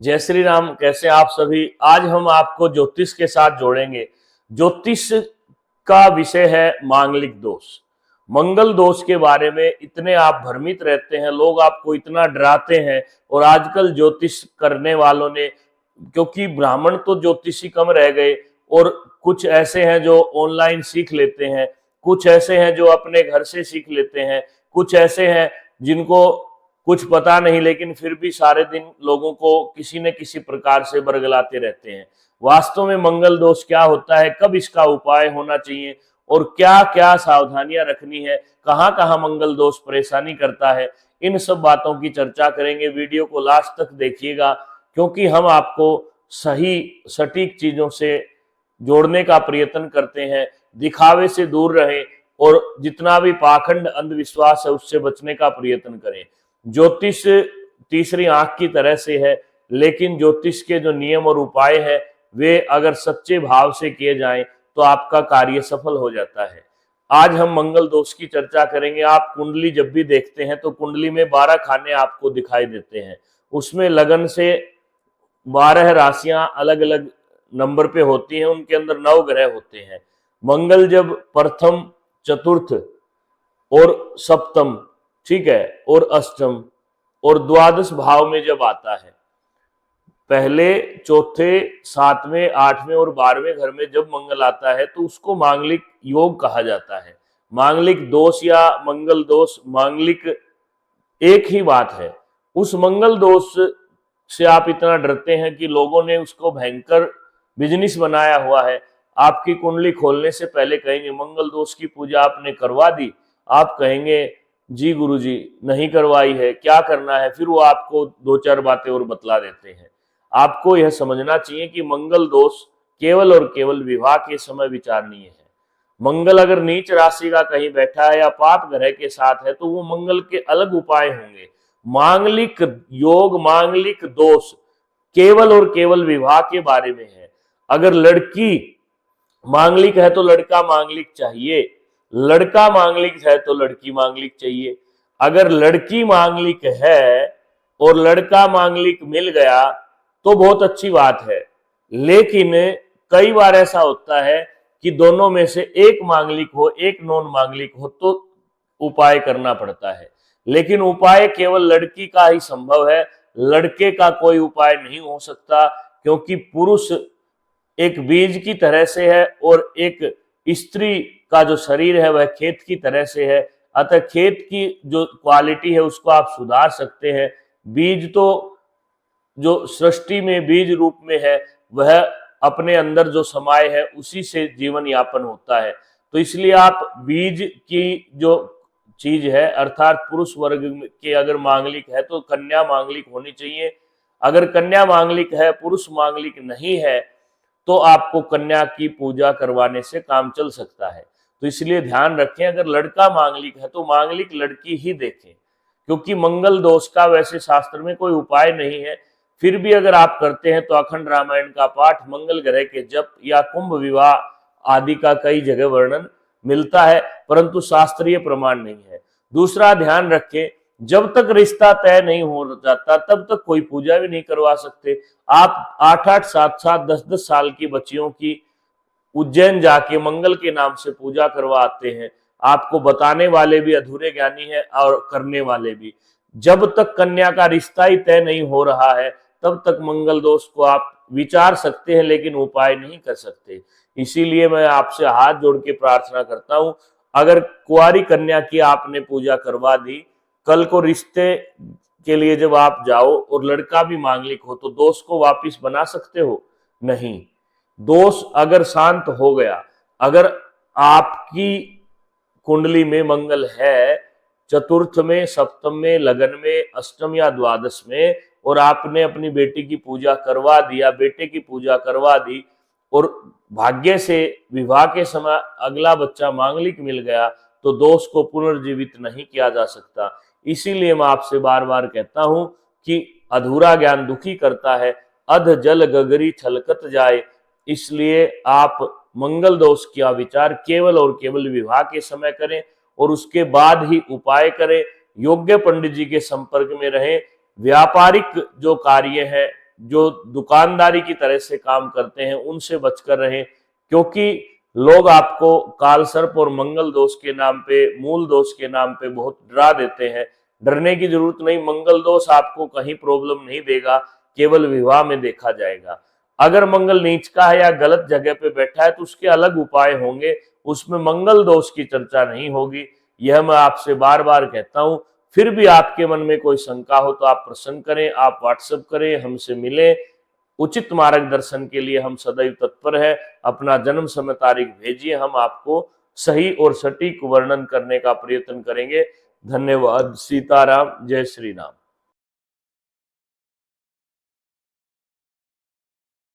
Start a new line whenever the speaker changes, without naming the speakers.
जय श्री राम। कैसे आप सभी। आज हम आपको ज्योतिष के साथ जोड़ेंगे। ज्योतिष का विषय है मांगलिक दोष। मंगल दोष के बारे में इतने आप भ्रमित रहते हैं, लोग आपको इतना डराते हैं। और आजकल ज्योतिष करने वालों ने, क्योंकि ब्राह्मण तो ज्योतिषी कम रह गए और कुछ ऐसे हैं जो ऑनलाइन सीख लेते हैं, कुछ ऐसे हैं जो अपने घर से सीख लेते हैं, कुछ ऐसे हैं जिनको कुछ पता नहीं लेकिन फिर भी सारे दिन लोगों को किसी न किसी प्रकार से बरगलाते रहते हैं। वास्तव में मंगल दोष क्या होता है, कब इसका उपाय होना चाहिए और क्या क्या सावधानियां रखनी है, कहाँ कहाँ मंगल दोष परेशानी करता है, इन सब बातों की चर्चा करेंगे। वीडियो को लास्ट तक देखिएगा, क्योंकि हम आपको सही सटीक चीजों से जोड़ने का प्रयत्न करते हैं। दिखावे से दूर रहें और जितना भी पाखंड अंधविश्वास है उससे बचने का प्रयत्न करें। ज्योतिष तीसरी आंख की तरह से है, लेकिन ज्योतिष के जो नियम और उपाय है वे अगर सच्चे भाव से किए जाएं तो आपका कार्य सफल हो जाता है। आज हम मंगल दोष की चर्चा करेंगे। आप कुंडली जब भी देखते हैं तो कुंडली में 12 खाने आपको दिखाई देते हैं। उसमें लगन से 12 राशियां अलग अलग नंबर पे होती हैं, उनके अंदर 9 ग्रह होते हैं। मंगल जब प्रथम, चतुर्थ और सप्तम, ठीक है, और अष्टम और द्वादश भाव में जब आता है, पहले, चौथे, सातवें, आठवें और 12वें घर में जब मंगल आता है तो उसको मांगलिक योग कहा जाता है। मांगलिक दोष या मंगल दोष, मांगलिक एक ही बात है। उस मंगल दोष से आप इतना डरते हैं कि लोगों ने उसको भयंकर बिजनेस बनाया हुआ है। आपकी कुंडली खोलने से पहले कहेंगे मंगल दोष की पूजा आपने करवा दी, आप कहेंगे जी गुरुजी नहीं करवाई है, क्या करना है, फिर वो आपको 2-4 बातें और बतला देते हैं। आपको यह समझना चाहिए कि मंगल दोष केवल और केवल विवाह के समय विचारणीय है। मंगल अगर नीच राशि का कहीं बैठा है या पाप ग्रह के साथ है तो वो मंगल के अलग उपाय होंगे। मांगलिक योग, मांगलिक दोष केवल और केवल विवाह के बारे में है। अगर लड़की मांगलिक है तो लड़का मांगलिक चाहिए, लड़का मांगलिक है तो लड़की मांगलिक चाहिए। अगर लड़की मांगलिक है और लड़का मांगलिक मिल गया तो बहुत अच्छी बात है, लेकिन कई बार ऐसा होता है कि दोनों में से एक मांगलिक हो, एक नॉन मांगलिक हो तो उपाय करना पड़ता है। लेकिन उपाय केवल लड़की का ही संभव है, लड़के का कोई उपाय नहीं हो सकता, क्योंकि पुरुष एक बीज की तरह से है और एक स्त्री का जो शरीर है वह खेत की तरह से है। अतः खेत की जो क्वालिटी है उसको आप सुधार सकते हैं। बीज तो जो सृष्टि में बीज रूप में है वह अपने अंदर जो समाये है उसी से जीवन यापन होता है। तो इसलिए आप बीज की जो चीज है, अर्थात पुरुष वर्ग के अगर मांगलिक है तो कन्या मांगलिक होनी चाहिए। अगर कन्या मांगलिक है, पुरुष मांगलिक नहीं है, तो आपको कन्या की पूजा करवाने से काम चल सकता है। तो इसलिए ध्यान रखें, अगर लड़का मांगलिक है तो मांगलिक लड़की ही देखें, क्योंकि मंगल दोष का वैसे शास्त्र में कोई उपाय नहीं है। फिर भी अगर आप करते हैं तो अखंड रामायण का पाठ, मंगल ग्रह के जप या कुंभ विवाह आदि का कई जगह वर्णन मिलता है, परंतु शास्त्रीय प्रमाण नहीं है। दूसरा ध्यान रखें, जब तक रिश्ता तय नहीं हो जाता तब तक कोई पूजा भी नहीं करवा सकते। आप 8-8, 7-7, 10-10 साल की बच्चियों की उज्जैन जाके मंगल के नाम से पूजा करवाते हैं। आपको बताने वाले भी अधूरे ज्ञानी है और करने वाले भी। जब तक कन्या का रिश्ता ही तय नहीं हो रहा है तब तक मंगल दोष को आप विचार सकते हैं, लेकिन उपाय नहीं कर सकते। इसीलिए मैं आपसे हाथ जोड़ के प्रार्थना करता हूं, अगर कुंवारी कन्या की आपने पूजा करवा दी, कल को रिश्ते के लिए जब आप जाओ और लड़का भी मांगलिक हो तो दोष को वापिस बना सकते हो? नहीं। दोष अगर शांत हो गया, अगर आपकी कुंडली में मंगल है चतुर्थ में, सप्तम में, लगन में, अष्टम या द्वादश में, और आपने अपनी बेटी की पूजा करवा दी या बेटे की पूजा करवा दी और भाग्य से विवाह के समय अगला बच्चा मांगलिक मिल गया तो दोष को पुनर्जीवित नहीं किया जा सकता। इसीलिए मैं आपसे बार बार कहता हूं कि अधूरा ज्ञान दुखी करता है, अध जल गगरी छलकत जाए। इसलिए आप मंगल दोष का विचार केवल और केवल विवाह के समय करें और उसके बाद ही उपाय करें। योग्य पंडित जी के संपर्क में रहें। व्यापारिक जो कार्य है जो दुकानदारी की तरह से काम करते हैं उनसे बचकर रहें, क्योंकि लोग आपको काल सर्प और मंगल दोष के नाम पे, मूल दोष के नाम पे बहुत डरा देते हैं। डरने की जरूरत नहीं, मंगल दोष आपको कहीं प्रॉब्लम नहीं देगा, केवल विवाह में देखा जाएगा। अगर मंगल नीच का है या गलत जगह पे बैठा है तो उसके अलग उपाय होंगे, उसमें मंगल दोष की चर्चा नहीं होगी। यह मैं आपसे बार बार कहता हूं। फिर भी आपके मन में कोई शंका हो तो आप प्रश्न करें, आप व्हाट्सएप करें, हमसे मिलें। उचित मार्गदर्शन के लिए हम सदैव तत्पर है। अपना जन्म समय तारीख भेजिए, हम आपको सही और सटीक वर्णन करने का प्रयत्न करेंगे। धन्यवाद। सीताराम। जय श्री राम।